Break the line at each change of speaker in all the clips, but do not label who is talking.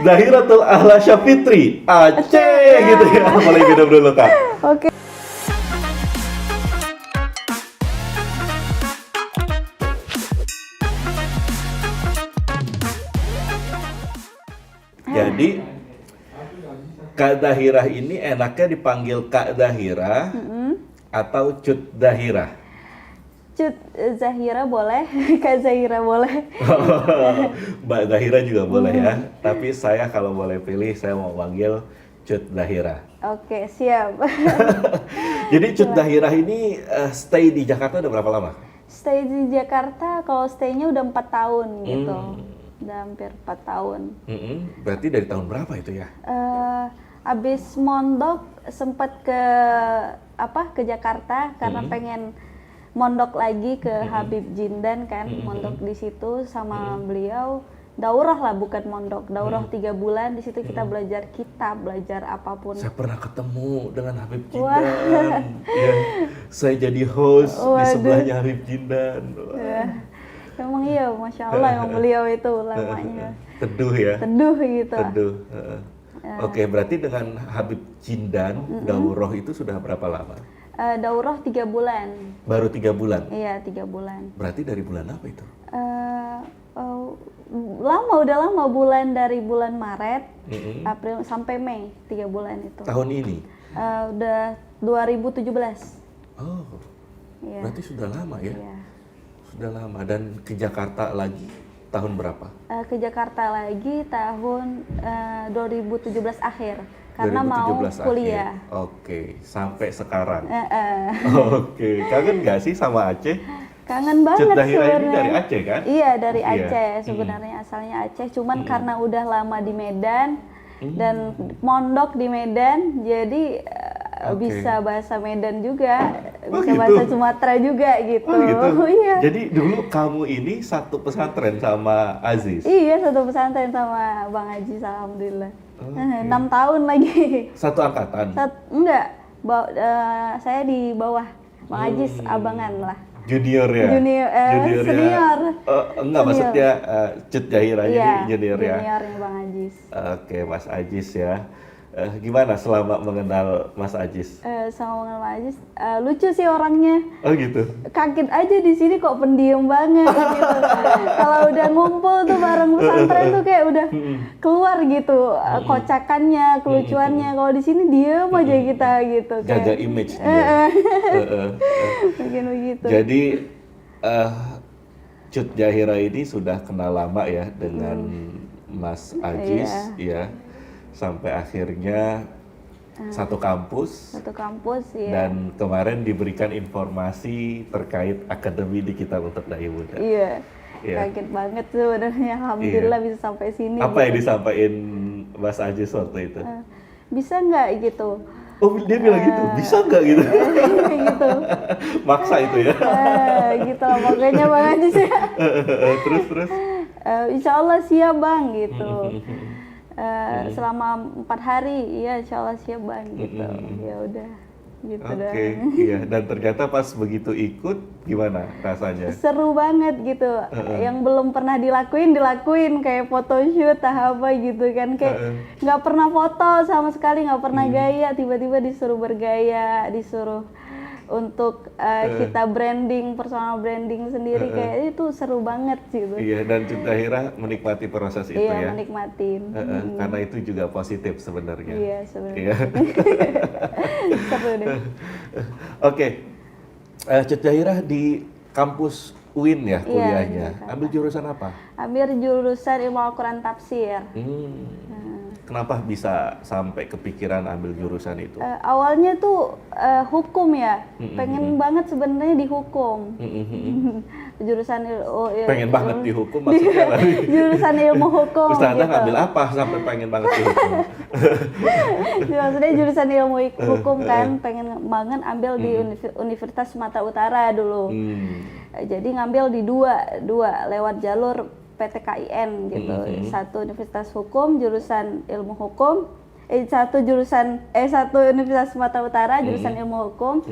Zahiratul Ahlasya Fitri Aceh gitu ya. Boleh minum dulu Kak.
Oke.
Jadi Kak Zahirah ini enaknya dipanggil Kak Zahirah atau Cut Zahirah?
Cut Zahira boleh, Kak Zahira boleh.
Mbak Zahira juga boleh ya. Tapi saya kalau boleh pilih saya mau panggil Cut Zahirah.
Oke, siap.
Jadi Cut Zahirah ini stay di Jakarta udah berapa lama?
Stay di Jakarta, kalau stay-nya udah 4 tahun gitu. Udah hampir 4 tahun.
Berarti dari tahun berapa itu ya?
Abis mondok sempat ke Jakarta karena pengen mondok lagi ke Habib Jindan kan, mondok di situ sama beliau. Daurah lah, bukan mondok, daurah 3 bulan. Di situ kita belajar kitab, belajar apapun.
Saya pernah ketemu dengan Habib Jindan. Ya, saya jadi host di sebelahnya Habib Jindan.
Ya. Emang iya, Masya Allah, emang beliau itu lamanya.
Teduh ya?
Teduh gitu.
Teduh. Oke, berarti dengan Habib Jindan, daurah itu sudah berapa lama?
Daurah 3 bulan.
Baru 3 bulan?
Iya, 3 bulan.
Berarti dari bulan apa itu?
Udah lama, bulan dari bulan Maret, April sampai Mei, 3 bulan itu.
Tahun ini?
Udah 2017.
Oh,
Iya.
berarti sudah lama ya?
Iya.
Sudah lama. Dan ke Jakarta lagi tahun berapa?
Ke Jakarta lagi tahun 2017 akhir, karena
2017
mau
akhir.
kuliah.
Oke, sampai sekarang. Oke, kangen nggak sih sama Aceh?
Kangen banget
Cut Zahira ini
sebenarnya.
dari Aceh kan?
Iya, dari
Iya.
Aceh. Sebenarnya asalnya Aceh, cuman karena udah lama di Medan dan mondok di Medan, jadi bisa bahasa Medan juga, bisa
gitu?
bahasa Sumatera juga gitu.
Oh gitu?
Iya.
Jadi dulu kamu ini satu pesantren sama Aziz?
Iya, satu pesantren sama Bang Haji, alhamdulillah.
Oke.
6 tahun lagi.
Satu angkatan?
Enggak, saya di bawah Bang Haji, abangan lah.
Junior ya?
Junior, senior.
Enggak, maksudnya Cut Zahira,
Iya,
jadi junior ya?
juniornya Bang Ajis.
Oke, Mas Ajis ya. Gimana selama mengenal Mas Ajis?
Sama mengenal Bang Ajis, lucu sih orangnya.
Oh gitu?
Kaget aja di sini kok pendiam banget gitu. Kalau udah ngumpul tuh bareng pesantren tuh kayak udah keluar gitu, kocakannya, kelucuannya. Kalau di sini diem aja kita gitu.
Jaga image dia.
Mungkin begitu.
Jadi Cut Zahira ini sudah kenal lama ya dengan Mas Ajis ya, sampai akhirnya satu kampus.
Satu kampus ya.
Dan kemarin diberikan informasi terkait akademi di Kitab untuk Dai Muda.
Iya.
Iya.
Kaget banget sebenarnya, alhamdulillah bisa sampai sini.
Apa yang
gitu.
disampaikan Mas Ajis waktu itu?
Bisa nggak gitu?
Oh, dia bilang gitu, bisa nggak gitu?
Gitu.
Maksa itu ya?
Gitu lah pokoknya Bang Ajis ya.
Terus?
Insya Allah siap Bang gitu. Selama 4 hari, iya Insya Allah siap Bang gitu. Ya udah, gitu dah.
Oke, iya. Dan ternyata pas begitu ikut, gimana rasanya?
Seru banget gitu. Yang belum pernah dilakuin kayak photoshoot apa gitu kan, kayak nggak pernah foto sama sekali, nggak pernah gaya, tiba-tiba disuruh bergaya, disuruh untuk kita branding, personal branding sendiri, kayak itu seru banget gitu.
Iya, dan Cut Zahira menikmati proses itu
Iya,
ya?
menikmatin.
Karena itu juga positif sebenarnya.
Iya, sebenarnya.
Iya.
Seru deh.
Oke, Cut Zahira di kampus UIN ya kuliahnya.
Jakarta.
Ambil jurusan apa?
Ambil jurusan Ilmu Al-Quran Tafsir.
Kenapa bisa sampai kepikiran ambil jurusan itu?
Awalnya tuh hukum ya, pengen banget sebenarnya di hukum. Jurusan
Pengen banget di hukum maksudnya lagi.
Jurusan ilmu hukum.
Ustazah
gitu.
ngambil apa sampai pengen banget di hukum?
Maksudnya jurusan ilmu hukum kan, pengen banget ambil di Universitas Sumatera Utara dulu. Jadi ngambil di dua lewat jalur PTKIN gitu. Satu Universitas Hukum jurusan ilmu hukum, satu Universitas Sumatera Utara jurusan ilmu hukum,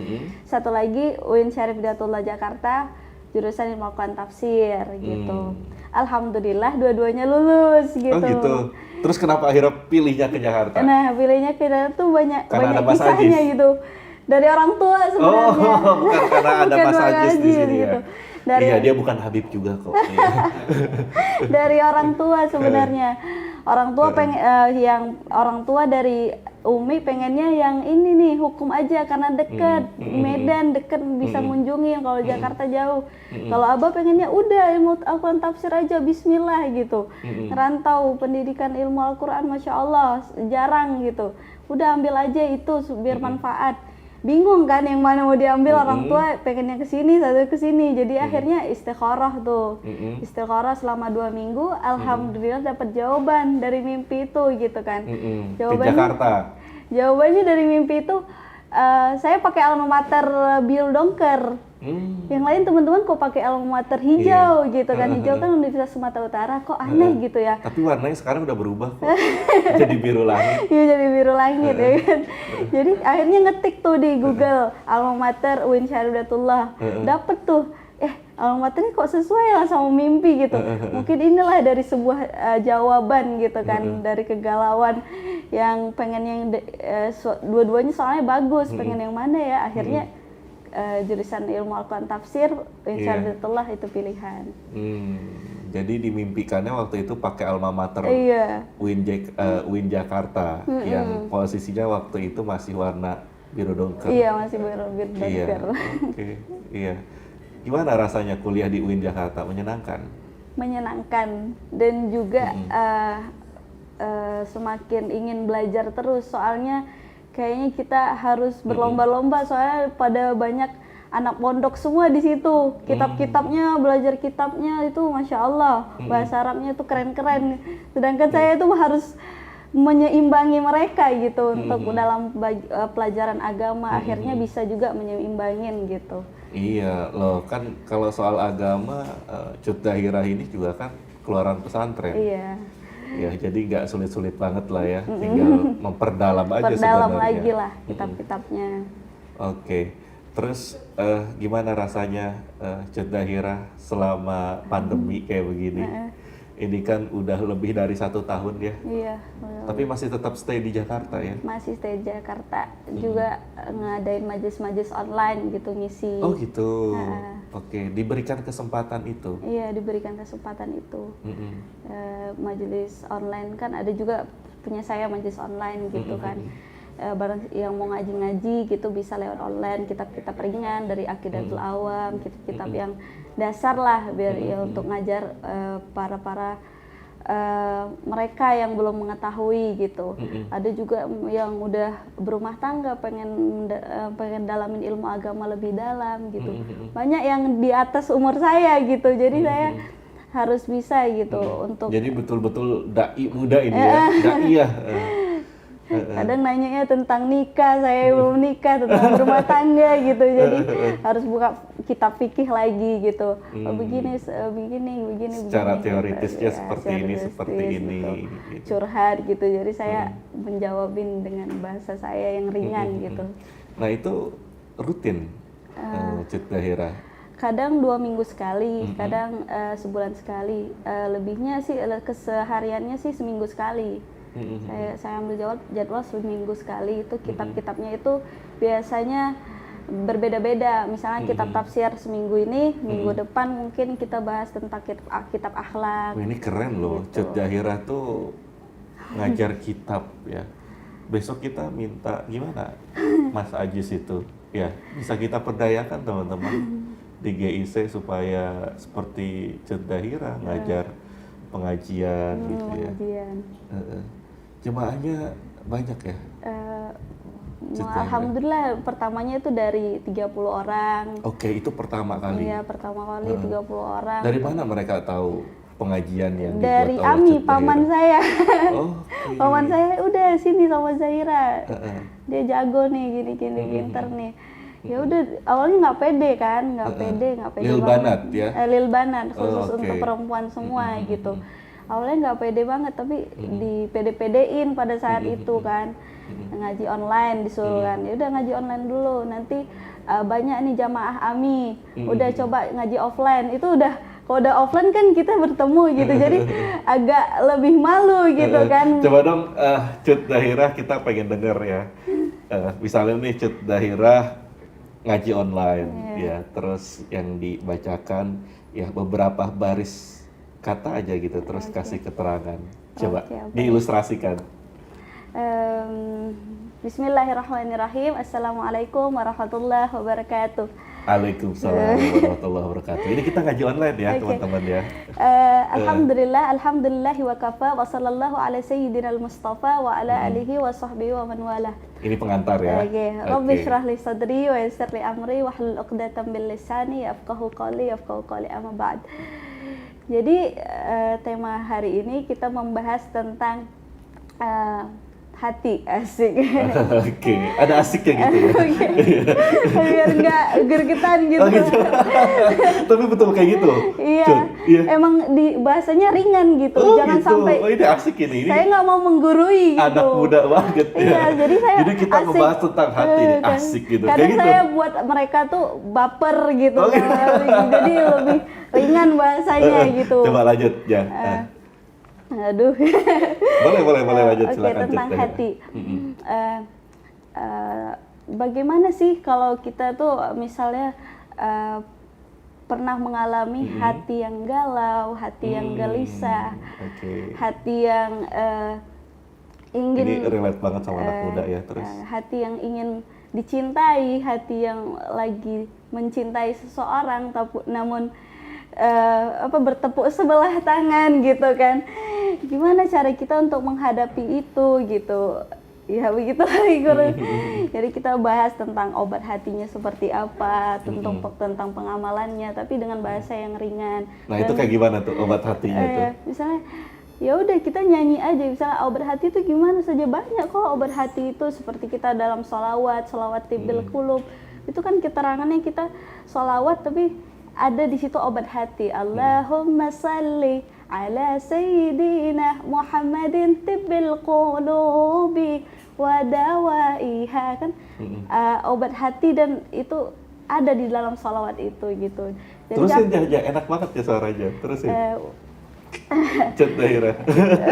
satu lagi UIN Syarif Hidayatullah Jakarta jurusan ilmu Al-Quran tafsir gitu. Alhamdulillah dua-duanya lulus gitu.
Oh gitu. Terus kenapa akhirnya pilihnya ke Jakarta?
Nah, pilihnya ke Jakarta tuh banyak
Karena ada Mas
kisahnya
Ajis?
gitu. Dari orang tua sebenarnya.
Oh, bukan karena ada
Bukan
Mas Ajis di sini
gitu.
ya.
Dari,
Iya, dia bukan Habib juga kok. Iya.
dari orang tua sebenarnya. Orang tua yang orang tua dari Umi pengennya yang ini nih hukum aja karena deket Medan, deket bisa ngunjungin. Kalau Jakarta jauh. Kalau Abah pengennya udah ilmu Al-Quran tafsir aja Bismillah gitu. Ngerantau pendidikan ilmu Al-Quran Masya Allah jarang gitu. Udah ambil aja itu biar manfaat. Bingung kan yang mana mau diambil, orang tua pengennya ke sini, satu ke sini. Jadi akhirnya istikharah tuh. Istikharah selama 2 minggu, alhamdulillah dapat jawaban dari mimpi itu gitu kan.
Ke Jakarta.
Jawabannya dari mimpi itu saya pakai alma mater Bill Dongker. Yang lain teman-teman kok pakai alma mater hijau gitu kan. Hijau kan Universitas Sumatera Utara, kok aneh gitu ya.
Tapi warnanya sekarang udah berubah kok. Jadi biru langit.
Iya, jadi biru langit ya kan. Jadi akhirnya ngetik tuh di Google alma mater UIN Syarifatullah. Dapet tuh. Alma mater ini kok sesuai lah sama mimpi gitu. Mungkin inilah dari sebuah jawaban gitu kan, dari kegalauan yang pengen yang dua-duanya soalnya bagus, pengen yang mana ya. Akhirnya jurusan ilmu Al-Quran tafsir UIN Syarifatullah itu pilihan.
Jadi dimimpikannya waktu itu pakai alma mater UIN Jakarta yang posisinya waktu itu masih warna biru dongker.
Iya, masih biru dongker.
Iya. Oke. Iya. Gimana rasanya kuliah di UIN Jakarta? Menyenangkan?
Menyenangkan dan juga semakin ingin belajar terus. Soalnya kayaknya kita harus berlomba-lomba soalnya pada banyak anak pondok semua di situ. Kitab-kitabnya, belajar kitabnya itu Masya Allah. Bahasa Arabnya itu keren-keren. Sedangkan saya itu harus menyeimbangi mereka gitu untuk dalam pelajaran agama. Akhirnya bisa juga menyeimbangin gitu.
Iya loh, kan kalau soal agama Cut Dahirah ini juga kan keluaran pesantren.
Iya.
Ya, jadi nggak sulit-sulit banget lah ya, tinggal memperdalam aja sebenarnya.
Perdalam lagi lah kitab-kitabnya.
Oke, terus gimana rasanya Cut Dahirah selama pandemi kayak begini? Ini kan udah lebih dari 1 tahun ya.
Iya.
Tapi masih tetap stay di Jakarta ya?
Masih stay di Jakarta. Juga ngadain majelis-majelis online gitu, ngisi.
Oh gitu. Oke, diberikan kesempatan itu?
Iya, diberikan kesempatan itu. Majelis online kan ada juga punya saya majelis online gitu kan. Barang yang mau ngaji-ngaji gitu bisa lewat online, kitab-kitab ringan dari Aqidatul Awam, kitab-kitab yang dasar lah biar ya untuk ngajar para mereka yang belum mengetahui gitu. Ada juga yang udah berumah tangga pengen dalamin ilmu agama lebih dalam gitu. Banyak yang di atas umur saya gitu. Jadi saya harus bisa gitu untuk.
Jadi betul-betul dai muda ini ya, daiyah.
Kadang nanyanya tentang nikah, saya belum nikah, tentang berumah tangga gitu. Jadi harus buka kitab fikih lagi gitu. Begini.
Secara teoritisnya
gitu.
seperti ini, seperti ini.
Gitu. Curhat gitu. Jadi saya menjawabin dengan bahasa saya yang ringan gitu.
Nah itu rutin Cut Dahirah?
Kadang 2 minggu sekali, kadang sebulan sekali. Lebihnya sih kesehariannya sih seminggu sekali. Saya ambil jadwal seminggu sekali. Itu kitab-kitabnya itu biasanya berbeda-beda. Misalnya kitab tafsir seminggu ini, minggu depan mungkin kita bahas tentang kitab akhlak.
Ini keren loh, gitu. Cut Dahirah tuh ngajar kitab ya. Besok kita minta gimana Mas Ajis itu ya, bisa kita perdayakan teman-teman di GIC supaya seperti Cut Dahirah ngajar pengajian gitu ya. Jemaahnya banyak ya?
Alhamdulillah pertamanya itu dari 30 orang.
Oke, itu pertama kali?
Iya, pertama kali 30 orang.
Dari mana mereka tahu pengajian yang
dari
dibuat
Ami, paman saya. Paman saya udah sini sama Zahira. Dia jago nih, gini-gini, pinter nih. Ya udah, awalnya nggak pede kan, nggak pede
Lil Banat ya?
Lil Banat, khusus untuk perempuan semua gitu. Awalnya nggak pede banget, tapi di pede-pedein pada saat itu kan. Ngaji online disuruh kan, ya udah ngaji online dulu, nanti banyak nih jamaah AMI udah coba ngaji offline, itu udah kalau udah offline kan kita bertemu gitu, jadi agak lebih malu gitu kan.
Coba dong, Cut Dahirah, kita pengen denger ya. Misalnya nih Cut Dahirah ngaji online, ya, terus yang dibacakan ya beberapa baris kata aja gitu, terus kasih keterangan. Coba diilustrasikan.
Bismillahirrahmanirrahim. Assalamualaikum warahmatullahi wabarakatuh.
Waalaikumsalam warahmatullahi wabarakatuh. Ini kita ngaji online ya, teman-teman ya.
Alhamdulillahi wa kafa wa sallallahu ala sayyidina al-mustafa wa ala alihi wa sahbihi wa man wala.
Ini pengantar ya.
Rabbi shrah li sadri wa yassir li amri wa hlul 'uqdatam min lisani yafqahu qawli amma ba'd. Jadi tema hari ini kita membahas tentang hati, asik.
Oke, ada asiknya gitu ya.
Biar nggak gergetan gitu.
Oh, gitu. Tapi betul kayak gitu.
Iya. Emang di bahasanya ringan gitu. Jangan
gitu.
sampai.
Oh, ini asik ini.
Saya nggak mau menggurui gitu.
Anak muda banget ya.
Iya, jadi
kita
asik.
ngebahas tentang hati nih, asik gitu.
Kadang
kayak gitu.
saya buat mereka tuh baper gitu. Jadi lebih ringan bahasanya gitu.
Coba lanjut ya.
Aduh.
boleh lanjut, silakan.
Tentang hati. Bagaimana sih kalau kita tuh misalnya pernah mengalami hati yang galau, hati yang gelisah, hati yang ingin. Ini
relate banget sama anak muda ya, terus.
Hati yang ingin dicintai, hati yang lagi mencintai seseorang, namun bertepuk sebelah tangan gitu kan. Gimana cara kita untuk menghadapi itu gitu. Ya begitu lagi guru. Jadi kita bahas tentang obat hatinya seperti apa, tentang pengamalannya, tapi dengan bahasa yang ringan.
Nah, itu kayak gimana tuh obat hatinya itu?
Misalnya ya udah kita nyanyi aja, misalnya obat hati itu gimana saja, banyak kok obat hati itu, seperti kita dalam sholawat tibil qulub, itu kan keterangannya kita sholawat tapi ada di situ obat hati. Allahumma salli ala sayyidina Muhammadin tibbil qulubi wa dawaiha, kan obat hati, dan itu ada di dalam sholawat itu gitu. Jadi
terusin aja, enak banget ya suaranya, terusin. Cut Dahirah.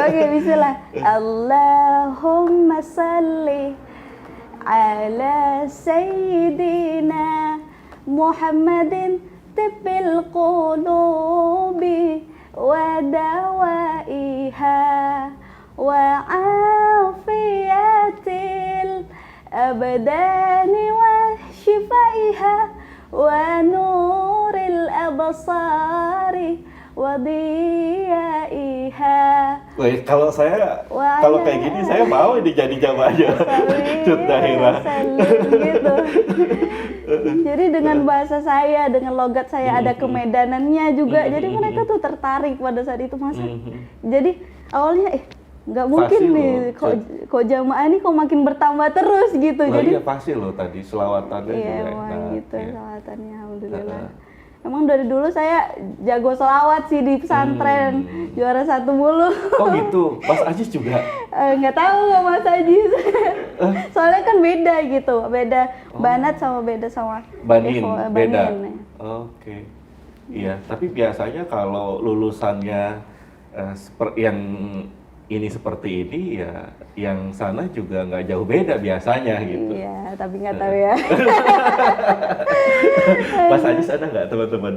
Oke, bismillah. Allahumma salli ala sayyidina Muhammadin tibbil qulubi wa dawaiha wa afiyatil abdani wa shifaiha wa nuril absari wa diyaiha.
Wih, kalau kayak gini saya mau ini jadi jamaahnya Cut Dahirah.
Gitu. Jadi dengan bahasa saya, dengan logat saya, ada kemedanannya juga. Jadi mereka tuh tertarik pada saat itu, masa. Jadi awalnya nggak mungkin nih kok jamaah ini kok makin bertambah terus gitu. Jadi
iya pasti loh tadi selawatannya juga
enak gitu. Selawatannya alhamdulillah. Emang dari dulu saya jago selawat sih di pesantren, juara 1 mulu.
Oh gitu, Mas Ajis juga?
Nggak tahu Mas Ajis. Soalnya kan beda gitu, beda Banat sama beda sama
Banin, beda.
Banin.
Oke. Iya, tapi biasanya kalau lulusannya yang ini seperti ini ya, yang sana juga nggak jauh beda biasanya gitu.
Iya, tapi nggak tahu ya.
Mas Ajis ada nggak teman-teman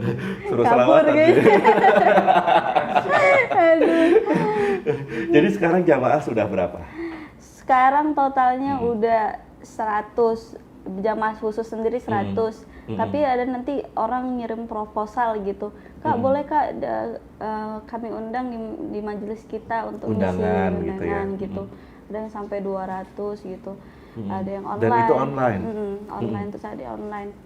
suruh
Kabur
selawatan?
gitu.
Jadi sekarang jamaah sudah berapa?
Sekarang totalnya udah 100, jamaah khusus sendiri 100. Tapi ada nanti orang ngirim proposal gitu. Kak, boleh Kak kami undang di majelis kita untuk
undangan
gitu. Ada yang sampai 200 gitu. Ada yang online.
Dan itu online?
Online, terus ada online.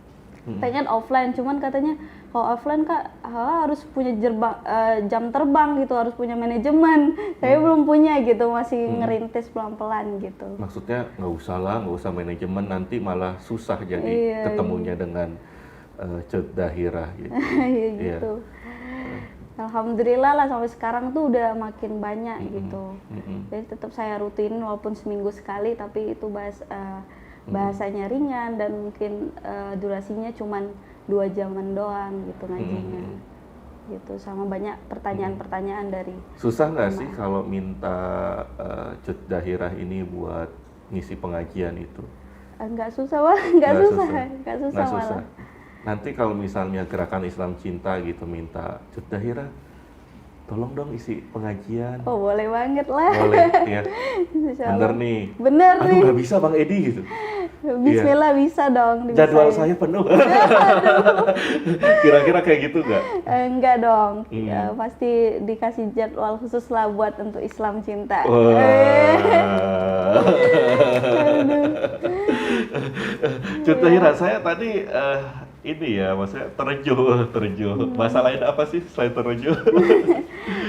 Pengen offline, cuman katanya kalau offline Kak harus punya jam terbang gitu, harus punya manajemen. Saya belum punya gitu, masih ngerintis pelan-pelan gitu.
Maksudnya nggak usah manajemen, nanti malah susah jadi ketemunya dengan Cut Dahirah gitu.
Gitu. Alhamdulillah lah sampai sekarang tuh udah makin banyak gitu. Jadi tetap saya rutin walaupun seminggu sekali, tapi itu bahasanya ringan dan mungkin durasinya cuman 2 jaman doang gitu ngajinya. Gitu, sama banyak pertanyaan-pertanyaan dari
Susah nggak sih kalau minta Cut Dahirah ini buat ngisi pengajian itu?
nggak susah wah, nggak susah
Nggak
malah.
susah. Nanti kalau misalnya Gerakan Islam Cinta gitu minta Cut Dahirah, tolong dong isi pengajian.
Oh boleh banget lah.
Boleh, ya.
Insya
Bener
Allah.
nih.
Bener
Aduh
nih.
nggak bisa Bang Edi gitu.
Bismillah bisa dong.
Jadwal
dibisain.
saya penuh. Kira-kira kayak gitu nggak?
Enggak dong. Ya, pasti dikasih jadwal khusus lah buat untuk Islam Cinta.
Wah. Cut Dahirah, saya tadi ini ya, maksudnya terjuh. Bahasa lain apa sih selain terjuh?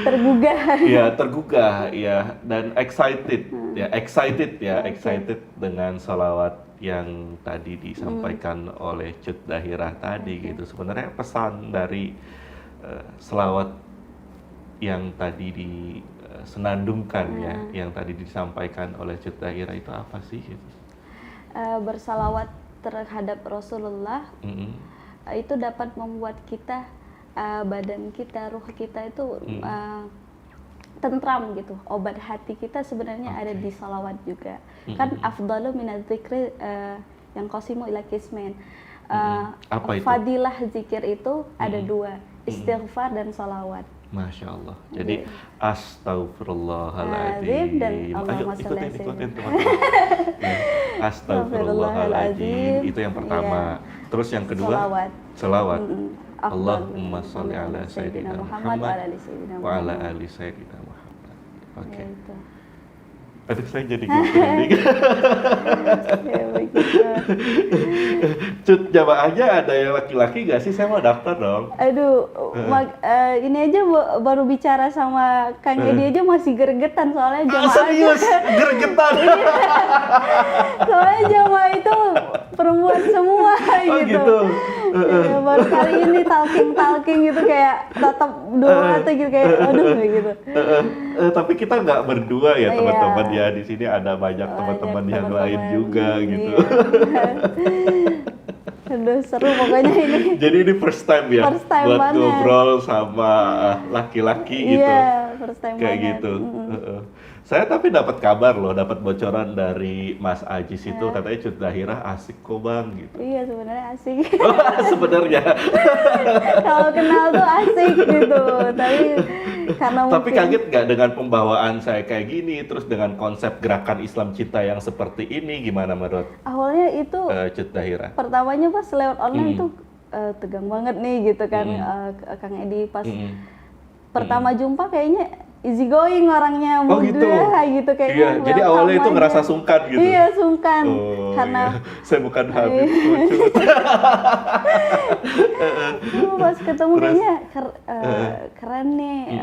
Tergugah.
Ya, tergugah, ya, dan excited dengan sholawat yang tadi disampaikan oleh Cut Dahirah tadi gitu. Sebenarnya pesan dari selawat yang tadi disenandungkan ya, yang tadi disampaikan oleh Cut Dahirah itu apa sih? Gitu?
Bersalawat terhadap Rasulullah itu dapat membuat kita badan kita, ruh kita itu tentram gitu. Obat hati kita sebenarnya ada di salawat juga. Kan afdalu minadz dzikri yang qasimu ila qismain.
Apa itu?
Fadilah zikir itu ada 2, istighfar dan salawat.
Masya Allah. Jadi astagfirullahaladzim.
Dan
Ayo
Allahumma sholli
ikutin
ala
teman-teman. Ya. Astagfirullahaladzim. Itu yang pertama. Terus yang kedua? Selawat. Allahumma sholli ala sayyidina Muhammad wa ala ali sayyidina Muhammad. Oke.
Ya, itu.
Aduh, saya jadi merinding.
Ya, begitu.
Cut, jamaahnya ada yang laki-laki nggak sih? Saya mau daftar dong.
Aduh, ini aja baru bicara sama Kang Edi aja masih gregetan soalnya jamaah.
Serius? Gregetan?
Soalnya jamaah itu perempuan semua
Oh
gitu.
gitu.
Ya, baru kali ini talking gitu kayak tatap dua atau gitu kayak aduh kayak gitu.
Tapi kita nggak berdua ya
Iya.
teman-teman ya, di sini ada banyak teman-teman yang lain juga gitu.
Aduh seru pokoknya ini.
Jadi ini first time ya
First time
buat
banget.
ngobrol sama laki-laki gitu.
Iya, first time
Kayak
banget.
gitu. Saya tapi dapat kabar loh, dapat bocoran dari Mas Ajis itu katanya Cut Dahirah asik kok Bang gitu.
Iya sebenarnya asik.
Sebenarnya.
Kalau kenal tuh asik gitu, tapi karena
Tapi
mungkin
kaget nggak dengan pembawaan saya kayak gini, terus dengan konsep Gerakan Islam Cinta yang seperti ini, gimana menurut
awalnya itu
Cut Dahirah?
pertamanya pas lewat online tuh tegang banget nih gitu kan Kang Edi pas pertama jumpa kayaknya easy going orangnya
Oh gitu.
gitu kayaknya.
Iya, jadi
welcome
awalnya itu
aja.
ngerasa sungkan gitu.
Iya, sungkan.
Oh,
Karena
iya. Saya bukan Habib.
pas ketemu
Terus?
kayaknya keren nih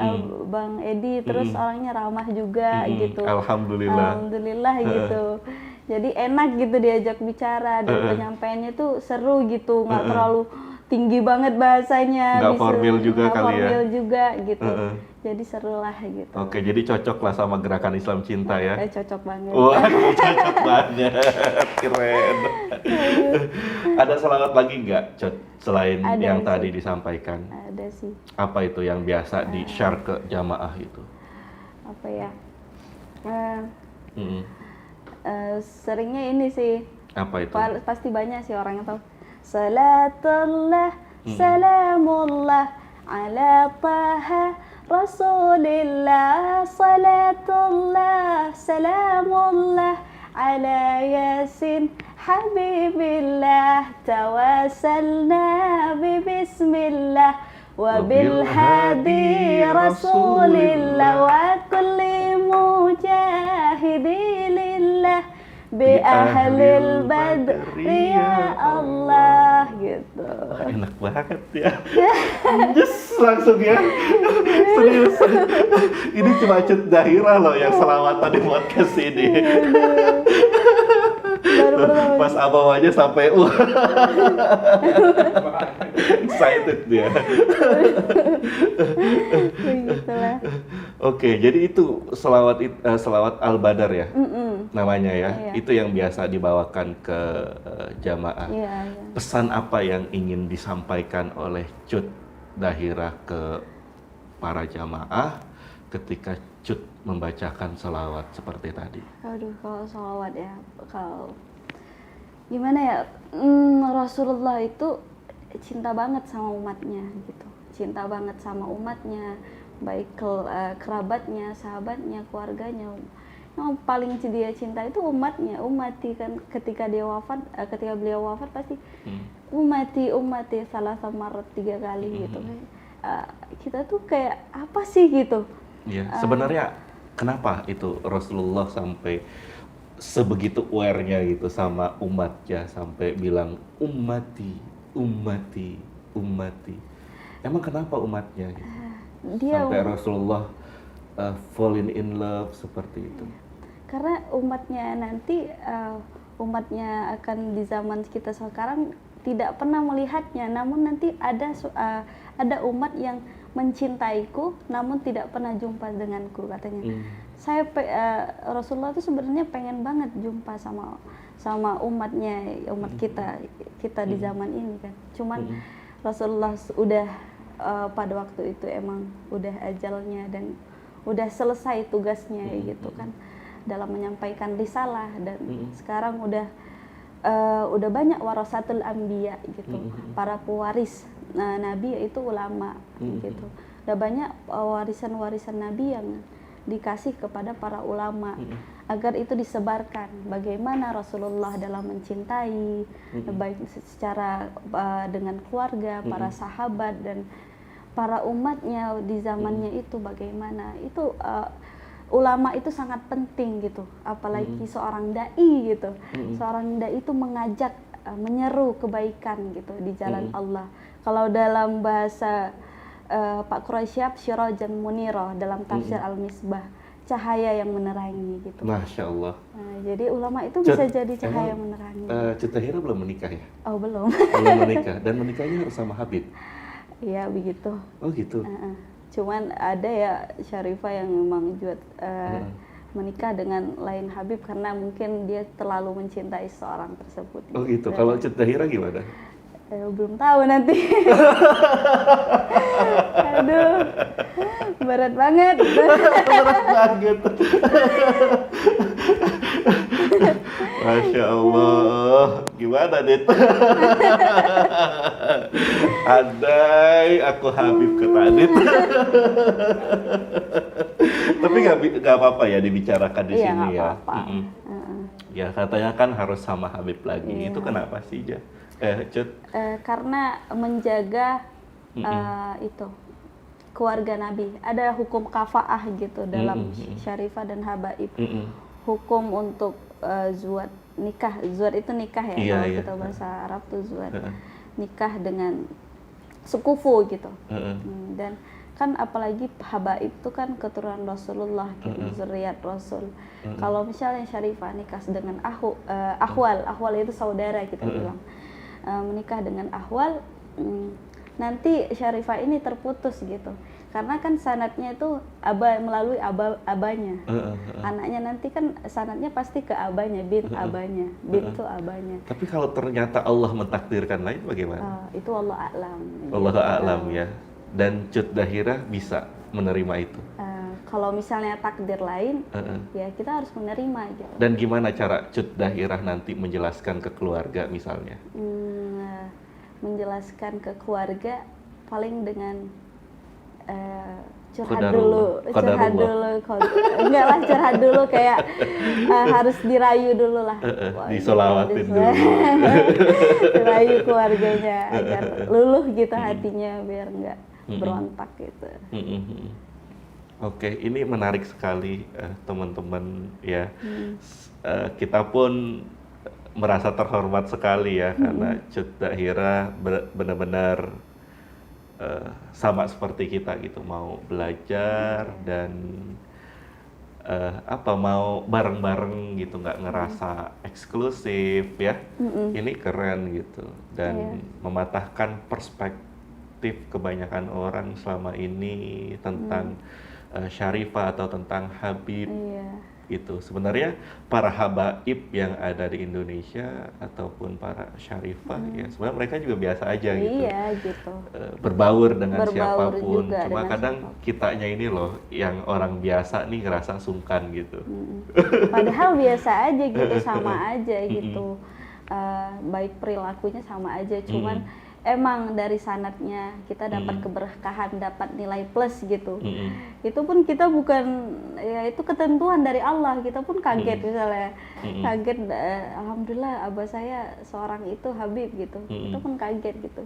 Bang Edi, terus orangnya ramah juga gitu.
Alhamdulillah.
Alhamdulillah gitu. Jadi enak gitu diajak bicara dan penyampaiannya tuh seru gitu, nggak terlalu tinggi banget bahasanya.
Nggak formal juga
nggak
kali ya.
Formal juga gitu. Jadi seru lah gitu.
Oke, jadi cocok lah sama Gerakan Islam Cinta ya.
Cocok banget.
Waduh, cocok banget. Keren. Ada selawat lagi nggak, Cut? Selain
Ada
yang
sih.
tadi disampaikan.
Ada sih,
Apa itu yang biasa di-share ke jamaah itu?
apa ya?
Mm-mm.
Seringnya ini sih.
Apa itu?
Pasti banyak sih orang yang tahu. Salatullah, salamullah ala taha Rasulillah. Salatullah, salamullah ala Yasin Habibillah. Tawasalna bismillah wa bil hadi Rasulillah wa kulli mujahidilillah bi ahlil badri ya Allah gitu.
Enak banget ya. Yes, langsung ya. Serius. Ini cuma Cut Dahirah loh yang selawatan di podcast ini.
Baru pertama
Pas abang aja sampai excited dia.
Begitulah.
Oke, jadi itu selawat Al-Badar ya namanya ya.
Iya.
Itu yang biasa dibawakan ke jamaah.
Iya, iya.
Pesan apa yang ingin disampaikan oleh Cut Dahirah ke para jamaah ketika Cut membacakan selawat seperti tadi?
Aduh, kalau sholawat ya, kalau gimana ya, Rasulullah itu cinta banget sama umatnya gitu, cinta banget sama umatnya, baik kerabatnya, sahabatnya, keluarganya. Yang paling dia cinta itu umatnya, umati kan. Ketika dia wafat, ketika beliau wafat pasti umati salah sama 3 kali gitu. Kita tuh kayak apa sih gitu?
Iya, sebenarnya kenapa itu Rasulullah sampai sebegitu aware-nya gitu sama umatnya sampai bilang ummati. Emang kenapa umatnya gitu?
Dia
Sampai Rasulullah falling in love seperti itu.
karena umatnya nanti, umatnya akan di zaman kita sekarang tidak pernah melihatnya, namun nanti ada umat yang mencintaiku namun tidak pernah jumpa denganku, katanya. Rasulullah itu sebenarnya pengen banget jumpa sama umatnya, umat kita di zaman ini kan. Cuman Rasulullah udah pada waktu itu emang udah ajalnya dan udah selesai tugasnya gitu kan, dalam menyampaikan risalah. Dan sekarang udah banyak warasatul anbiya gitu, para pewaris nabi yaitu ulama gitu. Udah banyak warisan-warisan nabi yang dikasih kepada para ulama agar itu disebarkan bagaimana Rasulullah dalam mencintai, baik secara dengan keluarga, para sahabat dan para umatnya di zamannya itu bagaimana. Itu ulama itu sangat penting gitu, apalagi seorang dai gitu. Seorang dai itu mengajak, menyeru kebaikan gitu di jalan Allah. Kalau dalam bahasa Pak Quraisyab, syirajan munirah dalam tafsir Al-Misbah, cahaya yang menerangi gitu.
Masya Allah.
Nah, jadi ulama itu bisa jadi cahaya yang menerangi.
Cut Dahirah belum menikah ya?
Oh, belum.
Belum menikah, dan menikahnya harus sama Habib?
Iya, begitu.
Oh gitu?
Cuman ada ya Syarifah yang memang juga menikah dengan lain Habib karena mungkin dia terlalu mencintai seorang tersebut.
Oh gitu. Kalau Cut Dahirah gimana?
Belum tahu nanti. Aduh, berat banget.
Berat banget. Masya Allah. Gimana, Dit? Andai aku Habib ke Tadit. Tapi nggak apa-apa ya dibicarakan di sini ya. Ya katanya kan harus sama Habib lagi.
Iya.
Itu kenapa sih, Ja? Cut?
Karena menjaga itu keluarga Nabi. Ada hukum kafaah gitu dalam Syarifah dan Habaib. Hukum untuk zuat nikah. Zuat itu nikah ya,
Iya,
kalau
iya.
kita bahasa Arab tuh zuat. Nikah dengan sekufu gitu. Dan kan apalagi Habaib itu kan keturunan Rasulullah, zuriat Rasul. Kalau misalnya Syarifah nikah dengan ahwal itu saudara kita bilang. Menikah dengan ahwal, nanti Syarifah ini terputus gitu. Karena kan sanadnya itu melalui abanya. Anaknya nanti kan sanadnya pasti ke abanya, abanya, bintu abanya.
Tapi kalau ternyata Allah mentakdirkan lain bagaimana?
Itu Allah a'lam.
Allah a'lam ya. Dan Cut Dahirah bisa menerima itu.
Kalau misalnya takdir lain, ya kita harus menerima gitu.
Dan gimana cara Cut Dahirah nanti menjelaskan ke keluarga misalnya?
Menjelaskan ke keluarga paling dengan curhat
Qadarullah.
dulu, enggak lah, curhat dulu kayak harus dirayu dulu lah,
disolawatin dulu,
dirayu keluarganya agar luluh gitu hatinya biar enggak berontak gitu.
Oke, ini menarik sekali teman-teman ya. Kita pun merasa terhormat sekali ya karena Cut Dahirah benar-benar sama seperti kita gitu, mau belajar dan mau bareng-bareng gitu, nggak ngerasa eksklusif ya. Ini keren gitu dan mematahkan perspektif kebanyakan orang selama ini tentang Syarifah atau tentang Habib.
Iya.
Itu sebenarnya para habaib yang ada di Indonesia ataupun para Syarifah ya sebenarnya mereka juga biasa aja gitu.
Iya gitu.
Berbaur dengan
Berbaur
siapapun.
juga
Cuma
dengan
kadang kitanya ini loh yang orang biasa nih ngerasa sungkan gitu.
Padahal biasa aja gitu, sama aja gitu. Baik perilakunya sama aja, cuman emang dari sanadnya kita dapat keberkahan, dapat nilai plus gitu. Itu pun kita bukan, ya itu ketentuan dari Allah, kita pun kaget misalnya, kaget alhamdulillah abah saya seorang itu Habib gitu, itu pun kaget gitu.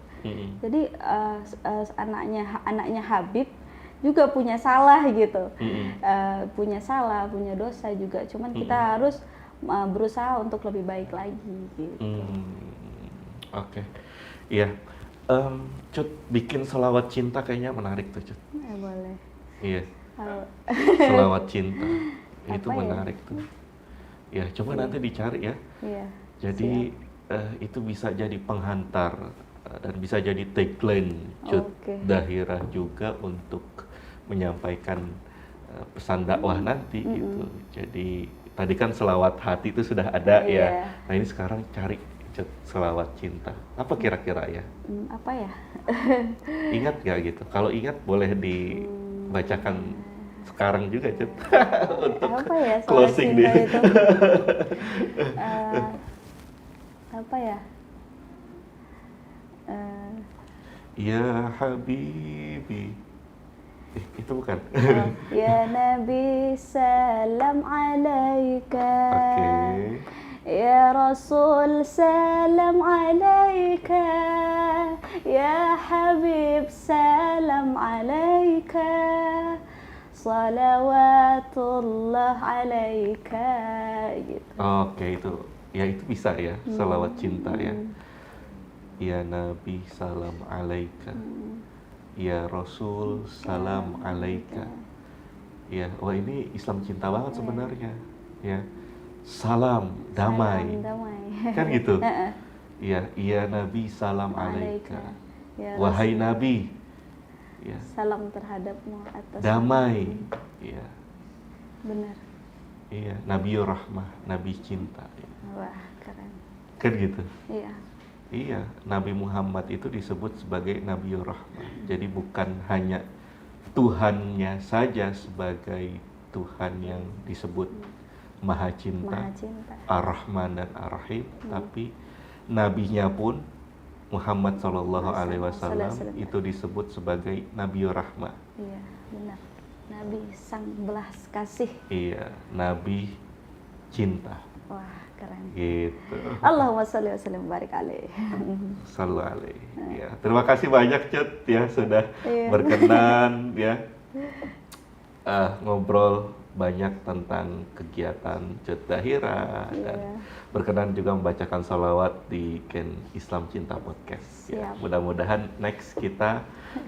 Jadi anaknya Habib juga punya salah gitu, punya salah, punya dosa juga, cuman kita harus berusaha untuk lebih baik lagi gitu.
Oke. Iya, Cut, bikin selawat cinta kayaknya menarik tuh, Cut.
Boleh.
Iya,
Halo.
selawat cinta itu
Apa ya?
menarik tuh. Ya, coba nanti dicari ya.
Iya.
Jadi itu bisa jadi penghantar dan bisa jadi tagline Cut
Oke.
Dahirah juga untuk menyampaikan pesan dakwah nanti gitu. Jadi tadi kan selawat hati itu sudah ada
Iya.
ya. Nah ini sekarang cari Cut selawat cinta. Apa kira-kira ya?
Apa ya?
Ingat gak gitu? Kalau ingat boleh dibacakan sekarang juga Cut. Untuk
Apa ya soal
closing
cinta
dia.
itu? Apa ya?
Ya Habibi. Itu bukan.
Ya Nabi salam alaika.
Oke.
Ya Rasul salam alaika. Ya Habib salam alaika. Salawatullah alaika gitu.
Oke, itu ya itu bisa ya, salawat cinta ya. Ya Nabi salam alaika. Ya Rasul salam alaika. Ya, wah ini Islam cinta banget sebenarnya. Ya. Salam damai.
Salam damai.
Kan gitu. Ya, ya Nabi salam alaika.
Ya
Wahai
Rasul,
Nabi. Ya.
salam terhadapmu atas
Damai. Ya.
benar.
Iya, Nabiur Rahmah, Nabi cinta.
Wah, keren.
Kan gitu.
Iya.
Iya, Nabi Muhammad itu disebut sebagai Nabiur Rahmah. Jadi bukan hanya Tuhannya saja sebagai Tuhan yang disebut Maha Cinta,
Maha cinta.
Ar-Rahman dan Ar-Rahim, tapi nabinya pun Muhammad Shallallahu Alaihi Wasallam itu disebut sebagai Nabiur Rahmah.
Iya, benar. Nabi sang belas kasih.
Iya, Nabi cinta.
Wah, keren.
Gitu.
Allahumma sholli wa sallim barik alaih.
Sallu alaihi. Ya, terima kasih banyak Cut ya sudah
Iya.
berkenan ya ngobrol banyak tentang kegiatan Cut Dahirah dan
Iya.
berkenan juga membacakan salawat di Ken Islam Cinta Podcast. Ya,
Siap.
mudah-mudahan next kita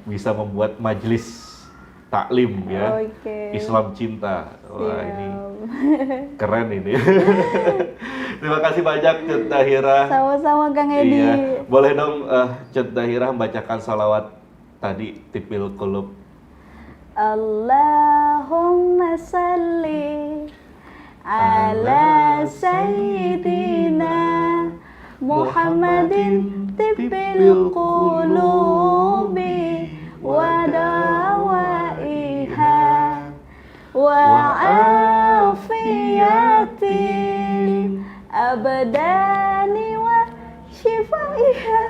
bisa membuat majelis taklim ya.
Oke.
Islam Cinta. Wah,
Siap.
ini keren ini. Terima kasih banyak Cut Dahirah.
Sama-sama Kang Edi.
Iya, boleh dong Cut Dahirah membacakan salawat tadi Tipil Qulub.
Allahumma salli ala sayyidina Muhammadin tibbil qulubi wa dawaiha wa afiyatil abdani wa shifaiha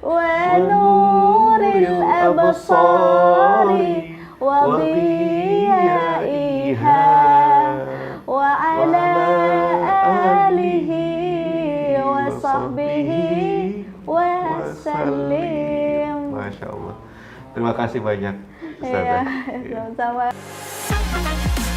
wa nuril absari wa diyaiha wa ala alihi wa sahbihi wa sallim.
Masya Allah. Terima kasih banyak Ustazah.
Iya, sama-sama.